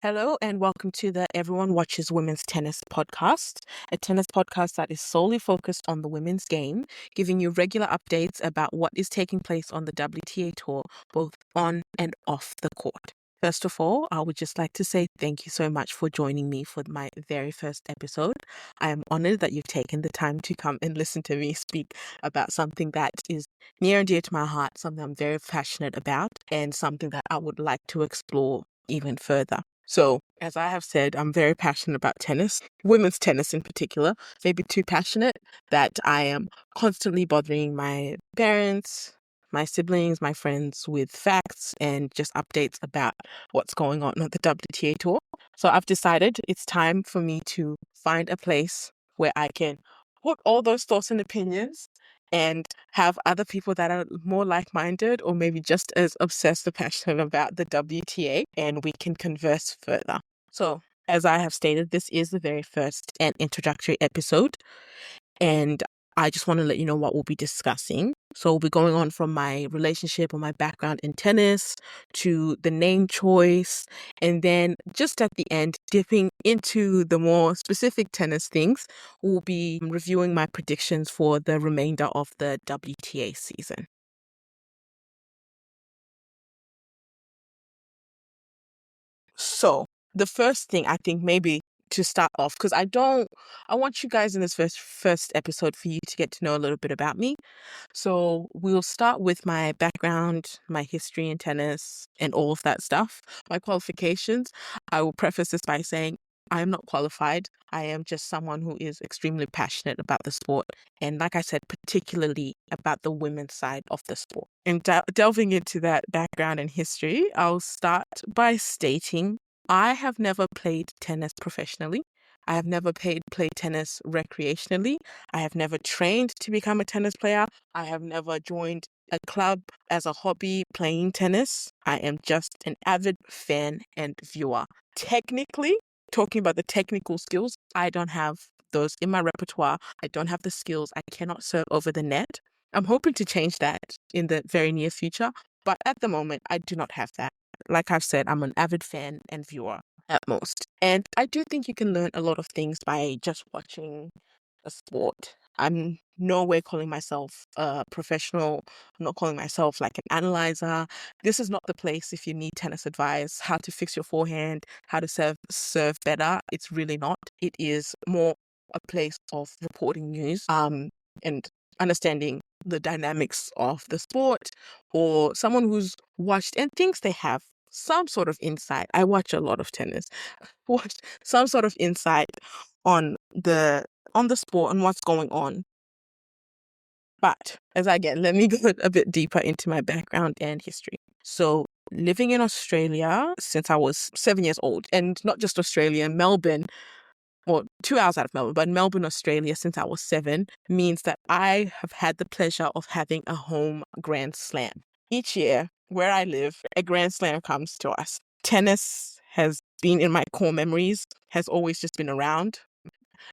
Hello and welcome to the Everyone Watches Women's Tennis podcast, a tennis podcast that is solely focused on the women's game, giving you regular updates about what is taking place on the WTA Tour, both on and off the court. First of all, I would just like to say thank you so much for joining me for my very first episode. I am honored that you've taken the time to come and listen to me speak about something that is near and dear to my heart, something I'm very passionate about, and something that I would like to explore even further. So, as I have said, I'm very passionate about tennis, women's tennis in particular, maybe too passionate that I am constantly bothering my parents, my siblings, my friends with facts and just updates about what's going on the WTA Tour. So I've decided it's time for me to find a place where I can put all those thoughts and opinions and have other people that are more like-minded or maybe just as obsessed or passionate about the WTA, and we can converse further. So, as I have stated, this is the very first and introductory episode, and I just want to let you know what we'll be discussing. So we'll be going on from my relationship or my background in tennis to the name choice, and then just at the end, dipping into the more specific tennis things, we'll be reviewing my predictions for the remainder of the WTA season. So the first thing I think maybe to start off, because I want you guys in this first episode for you to get to know a little bit about me. So we'll start with my background, my history in tennis, and all of that stuff. My qualifications, I will preface this by saying I am not qualified. I am just someone who is extremely passionate about the sport. And like I said, particularly about the women's side of the sport. And delving into that background and history, I'll start by stating I have never played tennis professionally. I have never played tennis recreationally. I have never trained to become a tennis player. I have never joined a club as a hobby playing tennis. I am just an avid fan and viewer. Technically, talking about the technical skills, I don't have those in my repertoire. I don't have the skills. I cannot serve over the net. I'm hoping to change that in the very near future, but at the moment, I do not have that. Like I've said, I'm an avid fan and viewer at most. And I do think you can learn a lot of things by just watching a sport. I'm nowhere calling myself a professional. I'm not calling myself like an analyzer. This is not the place if you need tennis advice, how to fix your forehand, how to serve better. It's really not. It is more a place of reporting news and understanding the dynamics of the sport, or someone who's watched and thinks they have some sort of insight. I watch a lot of tennis. Watch some sort of insight on the sport and what's going on. But let me go a bit deeper into my background and history. So living in Australia since I was 7 years old, and not just Australia, Melbourne, or 2 hours out of Melbourne, but Melbourne, Australia, since I was 7, means that I have had the pleasure of having a home Grand Slam. Each year, where I live, a Grand Slam comes to us. Tennis has been in my core memories, has always just been around.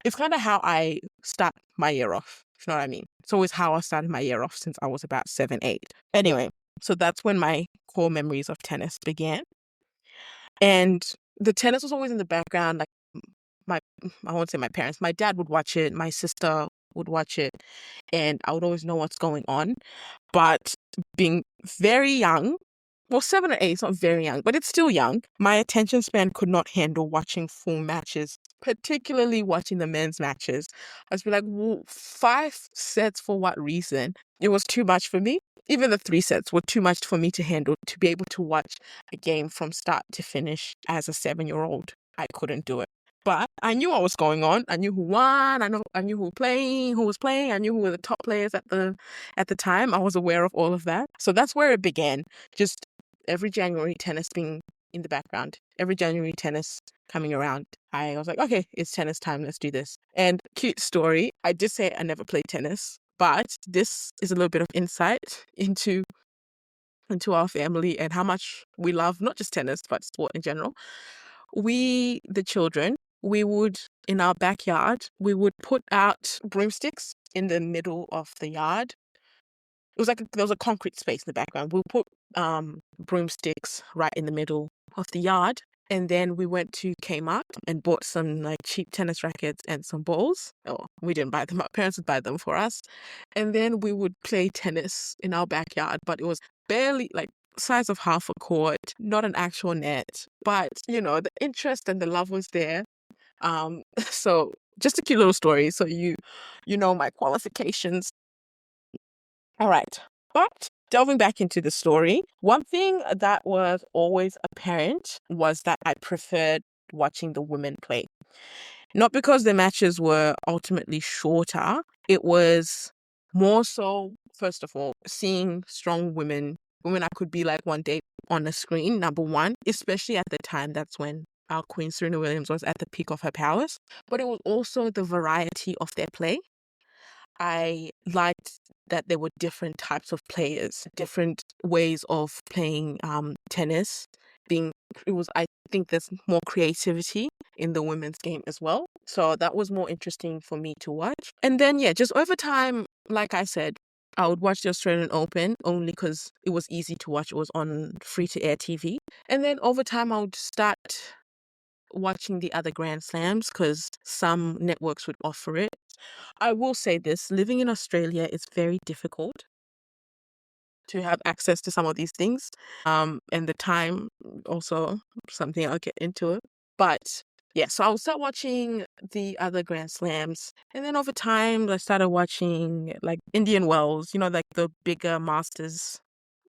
It's kind of how I start my year off, if you know what I mean. It's always how I started my year off since I was about 7, 8. Anyway, so that's when my core memories of tennis began. And the tennis was always in the background, like I won't say my parents, my dad would watch it, my sister would watch it, and I would always know what's going on. But being very young, well, 7 or 8, it's not very young, but it's still young. My attention span could not handle watching full matches, particularly watching the men's matches. I was like, well, 5 sets for what reason? It was too much for me. Even the 3 sets were too much for me to handle, to be able to watch a game from start to finish as a 7-year-old. I couldn't do it. But I knew what was going on. I knew who won. I knew who was playing. I knew who were the top players at the time. I was aware of all of that. So that's where it began. Just every January, tennis being in the background. Every January, tennis coming around. I was like, okay, it's tennis time. Let's do this. And cute story. I did say I never played tennis, but this is a little bit of insight into our family and how much we love not just tennis, but sport in general. We, the children, we would, in our backyard, we would put out broomsticks in the middle of the yard. It was like there was a concrete space in the background. We'll put broomsticks right in the middle of the yard, And then we went to Kmart and bought some like cheap tennis rackets and some balls. Oh, we didn't buy them. Our parents would buy them for us. And then we would play tennis in our backyard, but it was barely like size of half a court, not an actual net. But, the interest and the love was there. So just a cute little story. So you know my qualifications. All right. But delving back into the story, one thing that was always apparent was that I preferred watching the women play. Not because the matches were ultimately shorter, it was more so, first of all, seeing strong women I could be like one day on a screen, number one, especially at the time. That's when our Queen Serena Williams was at the peak of her powers. But it was also the variety of their play. I liked that there were different types of players, different ways of playing tennis. I think there's more creativity in the women's game as well. So that was more interesting for me to watch. And then, yeah, just over time, like I said, I would watch the Australian Open only because it was easy to watch. It was on free-to-air TV. And then over time, I would start watching the other Grand Slams because some networks would offer it. I will say this, living in Australia is very difficult to have access to some of these things. And the time also something I'll get into it. But yeah, so I'll start watching the other Grand Slams. And then over time I started watching like Indian Wells, like the bigger Masters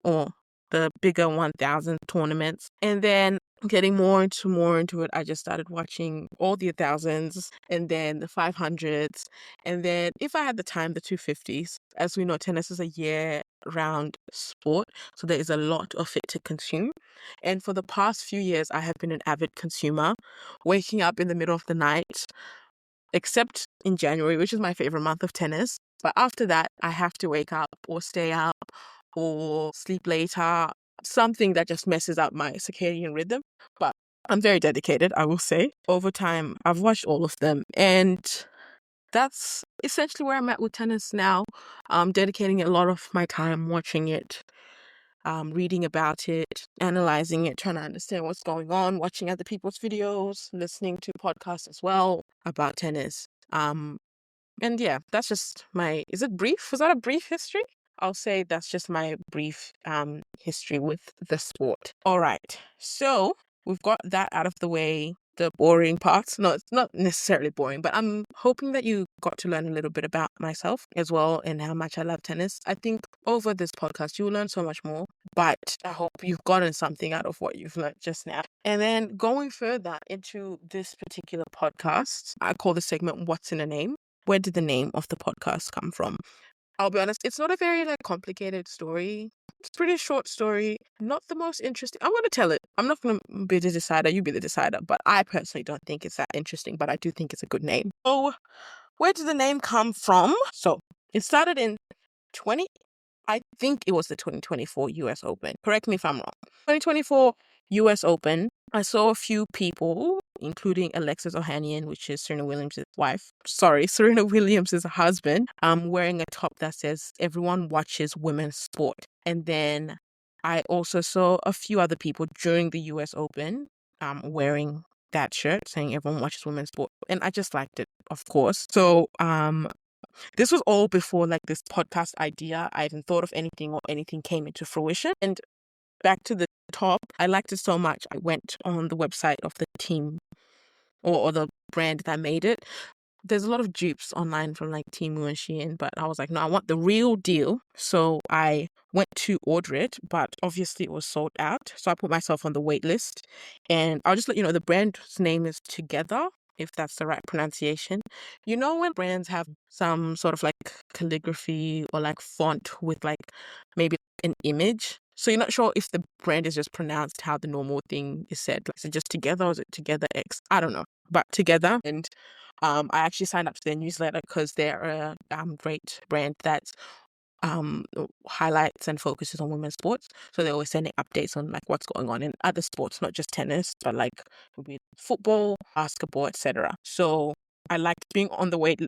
or the bigger 1000 tournaments. And then getting more into it, I just started watching all the 1000s and then the 500s. And then if I had the time, the 250s. As we know, tennis is a year-round sport, so there is a lot of it to consume. And for the past few years, I have been an avid consumer, waking up in the middle of the night, except in January, which is my favorite month of tennis. But after that, I have to wake up or stay up or sleep later, something that just messes up my circadian rhythm. But I'm very dedicated, I will say. Over time, I've watched all of them. And that's essentially where I'm at with tennis now. I'm dedicating a lot of my time watching it, reading about it, analyzing it, trying to understand what's going on, watching other people's videos, listening to podcasts as well about tennis. And yeah, that's just is it brief? Was that a brief history? I'll say that's just my brief history with the sport. All right. So we've got that out of the way, the boring parts. No, it's not necessarily boring, but I'm hoping that you got to learn a little bit about myself as well and how much I love tennis. I think over this podcast, you will learn so much more, but I hope you've gotten something out of what you've learned just now. And then going further into this particular podcast, I call the segment What's in a Name? Where did the name of the podcast come from? I'll be honest, it's not a very complicated story. It's a pretty short story, not the most interesting. I'm going to tell it. I'm not going to be the decider, you be the decider, but I personally don't think it's that interesting, but I do think it's a good name. So, where did the name come from? So, it started in I think it was the 2024 US Open. Correct me if I'm wrong. 2024 US Open, I saw a few people, including Alexis Ohanian, which is Serena Williams' wife. Sorry, Serena Williams' husband, wearing a top that says, "Everyone watches women's sport." And then I also saw a few other people during the US Open wearing that shirt saying everyone watches women's sport. And I just liked it, of course. So this was all before this podcast idea. I hadn't thought of anything or anything came into fruition. And back to the top, I liked it so much. I went on the website of the team or the brand that made it. There's a lot of dupes online from Temu and Shein, but I was like, no, I want the real deal. So I went to order it, but obviously it was sold out. So I put myself on the wait list. And I'll just let you know the brand's name is Together, if that's the right pronunciation. You know when brands have some sort of calligraphy or font with maybe an image? So you're not sure if the brand is just pronounced how the normal thing is said. Is it just Together or is it Together X? I don't know. But Together. And I actually signed up to their newsletter because they're a great brand that highlights and focuses on women's sports. So they're always sending updates on what's going on in other sports, not just tennis, but would be football, basketball, etc. So I liked being on the wait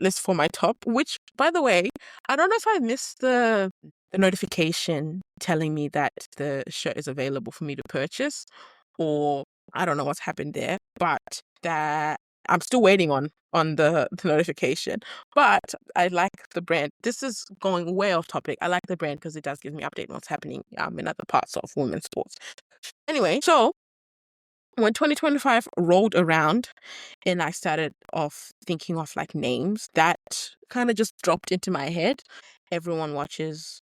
list for my top, which, by the way, I don't know if I missed the notification telling me that the shirt is available for me to purchase, or I don't know what's happened there, but that I'm still waiting on the notification. But I like the brand. This is going way off topic. I like the brand because it does give me update on what's happening in other parts of women's sports. Anyway, so when 2025 rolled around and I started off thinking of like names, that kind of just dropped into my head. Everyone watches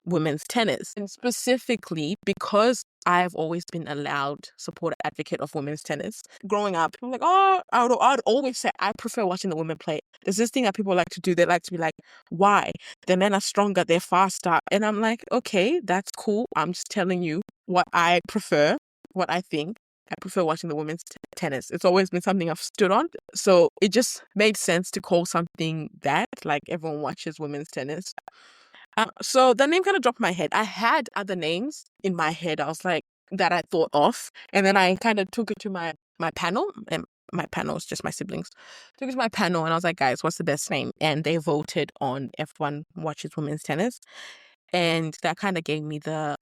women's tennis. And specifically because I've always been a loud supporter advocate of women's tennis. Growing up, people were like, oh, I'd always say I prefer watching the women play. There's this thing that people like to do. They like to be like, why? The men are stronger, they're faster. And I'm like, okay, that's cool. I'm just telling you what I prefer, what I think. I prefer watching the women's tennis. It's always been something I've stood on. So it just made sense to call something that, like everyone watches women's tennis. So the name kind of dropped in my head. I had other names in my head. I was like, that I thought of. And then I kind of took it to my panel. And my panel is just my siblings. Took it to my panel and I was like, guys, what's the best name? And they voted on F1 Watches Women's Tennis. And that kind of gave me the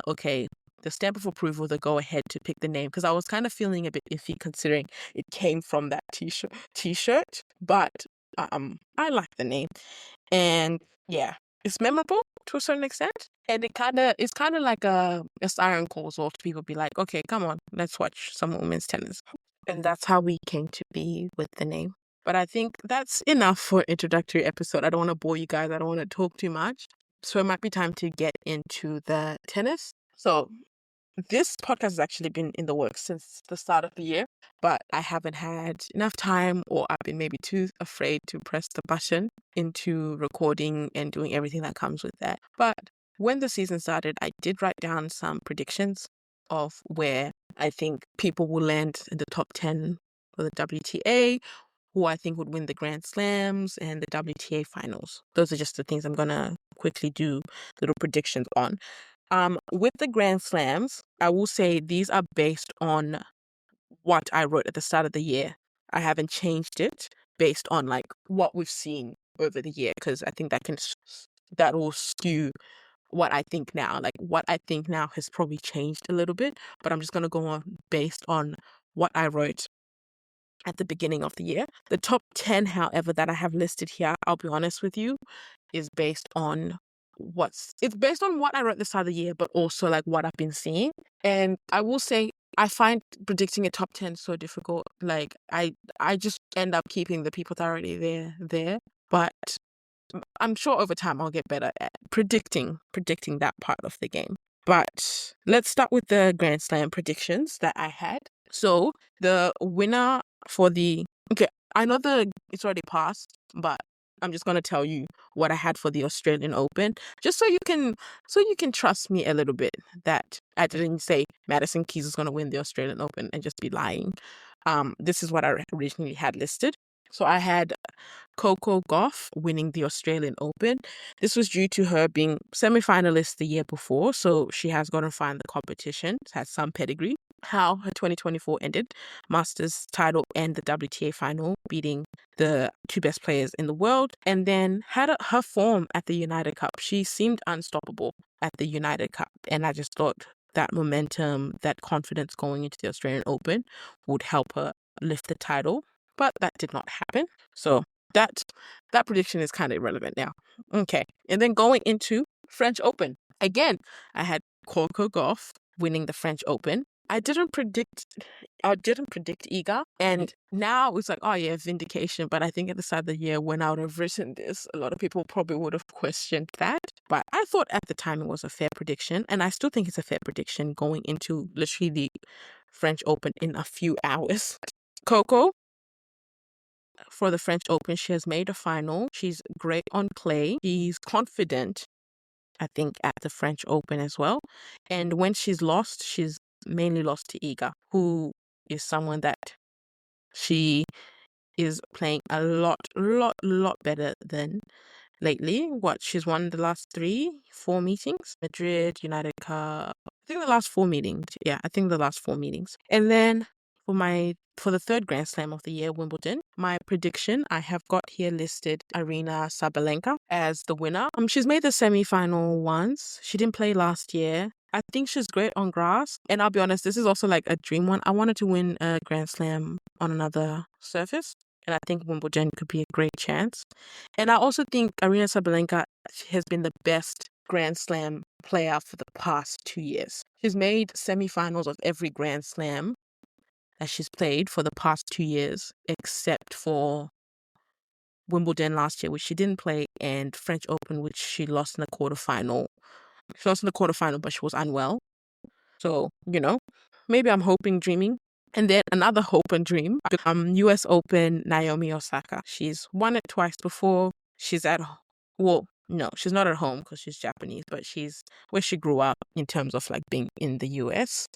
stamp of approval, the go ahead to pick the name, because I was kind of feeling a bit iffy considering it came from that t-shirt. But I like the name. And yeah, it's memorable to a certain extent. And it's kind of like a siren call as well to people be like, okay, come on, let's watch some women's tennis. And that's how we came to be with the name. But I think that's enough for introductory episode. I don't want to bore you guys. I don't want to talk too much. So it might be time to get into the tennis. So this podcast has actually been in the works since the start of the year, but I haven't had enough time, or I've been maybe too afraid to press the button into recording and doing everything that comes with that. But when the season started, I did write down some predictions of where I think people will land in the top 10 for the WTA, who I think would win the Grand Slams and the WTA finals. Those are just the things I'm going to quickly do little predictions on. With the Grand Slams, I will say these are based on what I wrote at the start of the year. I haven't changed it based on like what we've seen over the year, because I think that will skew what I think now. Like what I think now has probably changed a little bit, but I'm just going to go on based on what I wrote at the beginning of the year. The top 10, however, that I have listed here, I'll be honest with you, is based on it's based on what I wrote this other year, but also like what I've been seeing. And I will say I find predicting a top 10 so difficult. Like I just end up keeping the people that are already there. But I'm sure over time I'll get better at predicting that part of the game. But let's start with the Grand Slam predictions that I had. So the winner for I know it's already passed, but I'm just gonna tell you what I had for the Australian Open, just so you can trust me a little bit that I didn't say Madison Keys is gonna win the Australian Open and just be lying. This is what I originally had listed. So I had Coco Gauff winning the Australian Open. This was due to her being semi-finalist the year before, so she has gotten far in the competition, has some pedigree. How her 2024 ended, Masters title and the WTA final, beating the two best players in the world, and then had her form at the United Cup. She seemed unstoppable at the United Cup, and I just thought that momentum, that confidence going into the Australian Open would help her lift the title, but that did not happen. So that prediction is kind of irrelevant now. Okay, and then going into French Open. Again, I had Coco Gauff winning the French Open. I didn't predict Iga, and now it's like, oh yeah, vindication. But I think at the start of the year, when I would have written this, a lot of people probably would have questioned that. But I thought at the time it was a fair prediction, and I still think it's a fair prediction going into literally the French Open in a few hours. Coco, for the French Open, she has made a final. She's great on clay. She's confident, I think, at the French Open as well. And when she's lost, she's mainly lost to Iga, who is someone that she is playing a lot better than lately. She's won the last 4 meetings. Madrid, United Cup. I think the last 4 meetings. Yeah, I think the last 4 meetings. And then for the third Grand Slam of the year, Wimbledon, my prediction, I have got here listed Aryna Sabalenka as the winner. She's made the semi-final once. She didn't play last year. I think she's great on grass. And I'll be honest, this is also like a dream one. I wanted to win a Grand Slam on another surface. And I think Wimbledon could be a great chance. And I also think Arina Sabalenka has been the best Grand Slam player for the past 2 years. She's made semifinals of every Grand Slam that she's played for the past 2 years, except for Wimbledon last year, which she didn't play, and French Open, which she lost in the quarterfinal. She lost in the quarterfinal, but she was unwell. So, maybe I'm hoping, dreaming. And then another hope and dream, US Open, Naomi Osaka. She's won it twice before. She's well, no, she's not at home because she's Japanese, but she's where she grew up in terms of like being in the US.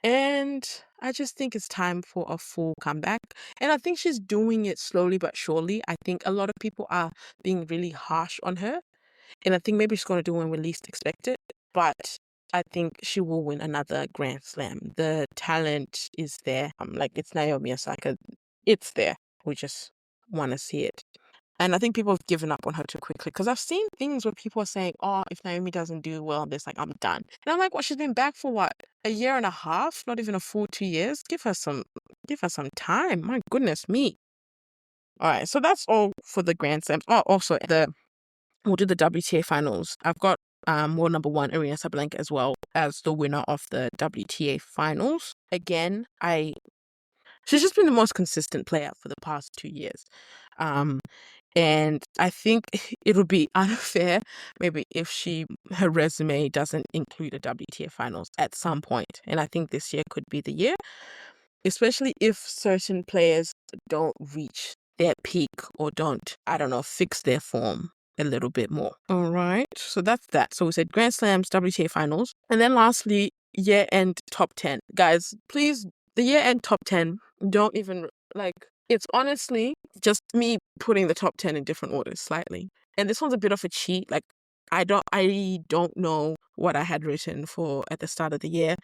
And I just think it's time for a full comeback. And I think she's doing it slowly but surely. I think a lot of people are being really harsh on her. And I think maybe she's going to do when we least expect it. But I think she will win another Grand Slam. The talent is there. Like it's Naomi Osaka. It's there. We just want to see it. And I think people have given up on her too quickly because I've seen things where people are saying, oh, if Naomi doesn't do well, this like I'm done. And I'm like, well, she's been back for what? A year and a half? Not even a full 2 years? Give her some time. My goodness me. All right, so that's all for the Grand Slams. Oh, also we'll do the WTA finals. I've got world number one, Arina Sabalenka, as well as the winner of the WTA finals. Again, she's just been the most consistent player for the past 2 years. And I think it would be unfair maybe if her resume doesn't include a WTA finals at some point. And I think this year could be the year, especially if certain players don't reach their peak or don't, I don't know, fix their form a little bit more. All right. So that's that. So we said Grand Slams, WTA finals. And then lastly, year-end top 10. Guys, please, the year-end top 10, don't even, it's honestly just me putting the top 10 in different orders slightly. And this one's a bit of a cheat. Like, I don't know what I had written for at the start of the year.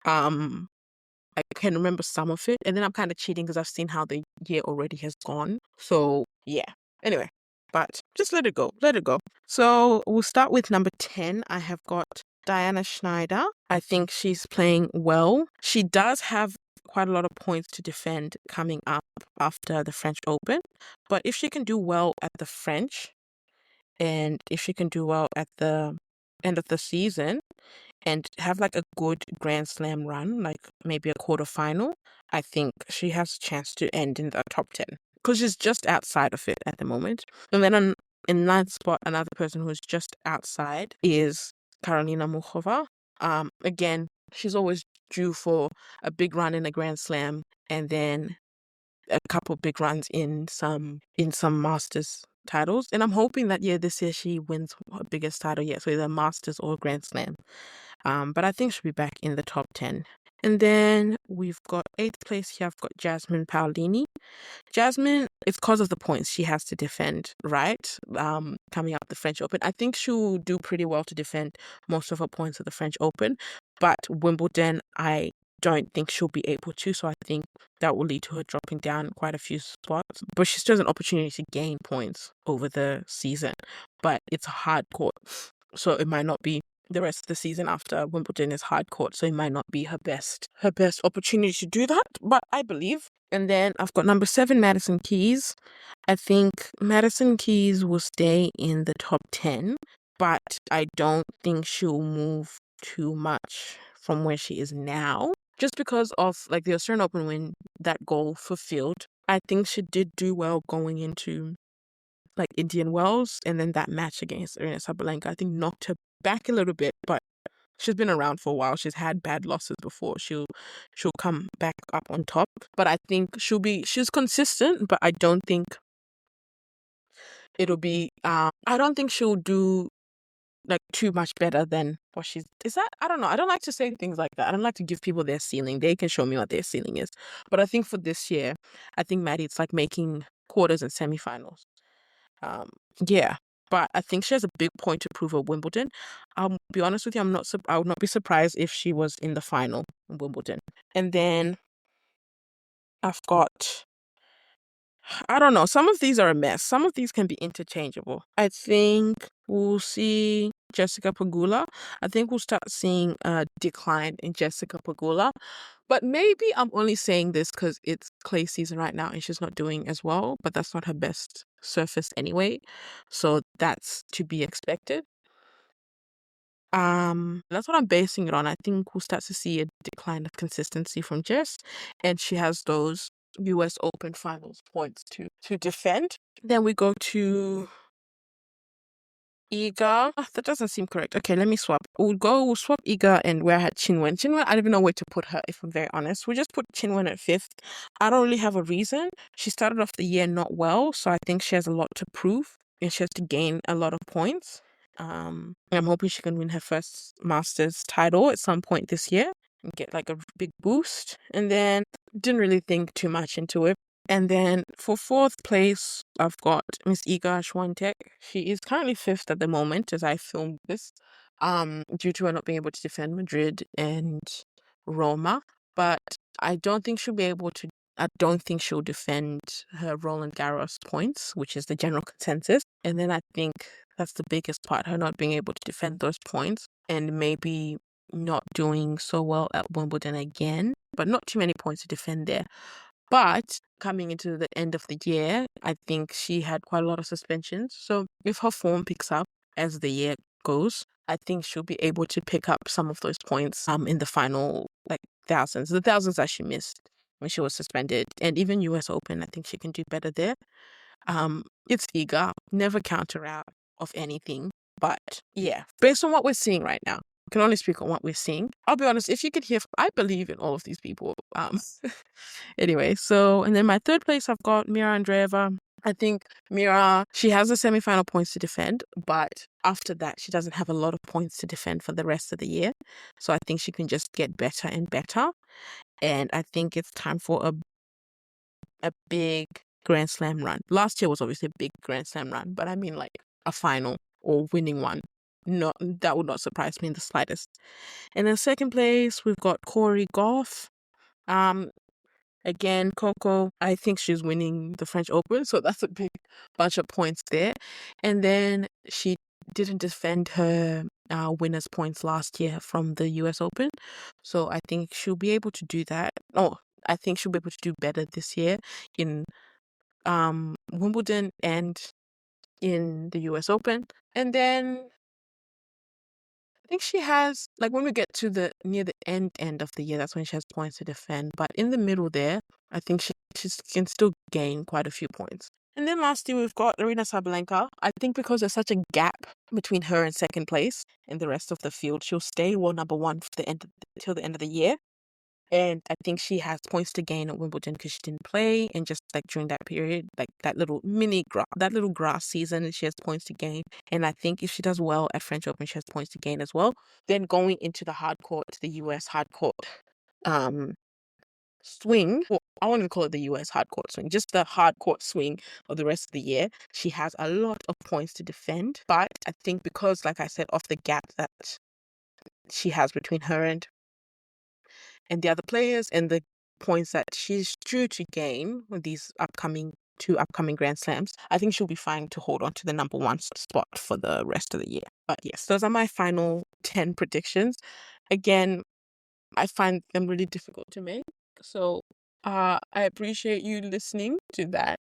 I can remember some of it, and then I'm kind of cheating because I've seen how the year already has gone. So, yeah. Anyway, but just let it go. Let it go. So, we'll start with number 10. I have got Diana Schneider. I think she's playing well. She does have quite a lot of points to defend coming up after the French Open. But if she can do well at the French, and if she can do well at the end of the season, and have like a good Grand Slam run, like maybe a quarterfinal, I think she has a chance to end in the top 10 because she's just outside of it at the moment. And then in ninth spot, another person who's just outside is Karolina Muchova. Again, she's always due for a big run in a Grand Slam and then a couple big runs in some Masters titles. And I'm hoping that this year she wins her biggest title yet, so either Masters or Grand Slam. But I think she'll be back in the top 10. And then we've got 8th place here. I've got Jasmine Paolini. Jasmine, it's because of the points she has to defend, right? Coming up the French Open. I think she'll do pretty well to defend most of her points at the French Open. But Wimbledon, I don't think she'll be able to. So I think that will lead to her dropping down quite a few spots. But she still has an opportunity to gain points over the season. But it's a hard court. So it might not be the rest of the season after Wimbledon is hard court, so it might not be her best opportunity to do that, but I believe. And then I've got number 7, Madison Keys. I think Madison Keys will stay in the top 10, but I don't think she'll move too much from where she is now, just because of like the Australian Open win, that goal fulfilled. I think she did do well going into like Indian Wells, and then that match against Arina Sabalenka, I think knocked her back a little bit, but she's been around for a while. She's had bad losses before. She'll come back up on top. But I think she's consistent, but I don't think it'll be I don't think she'll do like too much better than what I don't know. I don't like to say things like that. I don't like to give people their ceiling. They can show me what their ceiling is. But I think for this year, I think Maddie, it's like making quarters and semifinals. Yeah, but I think she has a big point to prove at Wimbledon. I'll be honest with you, I would not be surprised if she was in the final in Wimbledon. And then I've got, I don't know, some of these are a mess. Some of these can be interchangeable. I think we'll see Jessica Pegula. I think we'll start seeing a decline in Jessica Pegula. But maybe I'm only saying this because it's clay season right now and she's not doing as well, but that's not her best surface anyway. So that's to be expected. That's what I'm basing it on. I think we'll start to see a decline of consistency from Jess, and she has those US Open finals points to defend. Then we go to Iga. That doesn't seem correct. Okay, let me swap. We'll swap Iga and where I had Chinwen. Chinwen, I don't even know where to put her, if I'm very honest. We'll just put Chinwen at 5th. I don't really have a reason. She started off the year not well, so I think she has a lot to prove and she has to gain a lot of points. I'm hoping she can win her first Masters title at some point this year and get like a big boost. And then didn't really think too much into it. And then for 4th place, I've got Miss Iga Swiatek. She is currently 5th at the moment as I film this, due to her not being able to defend Madrid and Roma. But I don't think she'll be able to. I don't think she'll defend her Roland Garros points, which is the general consensus. And then I think that's the biggest part, her not being able to defend those points and maybe not doing so well at Wimbledon again, but not too many points to defend there. But coming into the end of the year, I think she had quite a lot of suspensions. So if her form picks up as the year goes, I think she'll be able to pick up some of those points in the final the thousands that she missed when she was suspended. And even US Open, I think she can do better there. It's Iga, never count her out of anything. But yeah, based on what we're seeing right now, I can only speak on what we're seeing. I'll be honest, if you could hear, I believe in all of these people. Anyway, and then my 3rd place, I've got Mira Andreeva. I think Mira, she has the semi-final points to defend, but after that, she doesn't have a lot of points to defend for the rest of the year. So I think she can just get better and better. And I think it's time for a big Grand Slam run. Last year was obviously a big Grand Slam run, but I mean like a final or winning one. No, that would not surprise me in the slightest. And then 2nd place, we've got Corey Goff. Again, Coco, I think she's winning the French Open, so that's a big bunch of points there. And then she didn't defend her winner's points last year from the US Open, so I think she'll be able to do that. Oh, I think she'll be able to do better this year in Wimbledon and in the US Open. And then I think she has, when we get to near the end of the year, that's when she has points to defend. But in the middle there, I think she can still gain quite a few points. And then lastly, we've got Arina Sabalenka. I think because there's such a gap between her and 2nd place and the rest of the field, she'll stay number 1 till the end of the year. And I think she has points to gain at Wimbledon because she didn't play, and just during that period, that little grass season, she has points to gain. And I think if she does well at French Open, she has points to gain as well. Then going into the hard court, the US hard court swing, well, I won't even call it the US hard court swing, just the hard court swing of the rest of the year, she has a lot of points to defend. But I think because, like I said, of the gap that she has between her and the other players and the points that she's due to gain with these two upcoming Grand Slams, I think she'll be fine to hold on to the number 1 spot for the rest of the year. But yes, those are my final 10 predictions. Again, I find them really difficult to make. So I appreciate you listening to that.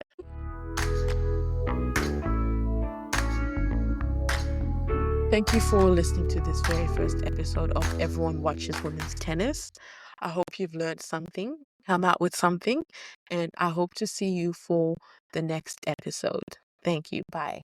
Thank you for listening to this very first episode of Everyone Watches Women's Tennis. I hope you've learned something, come out with something, and I hope to see you for the next episode. Thank you. Bye.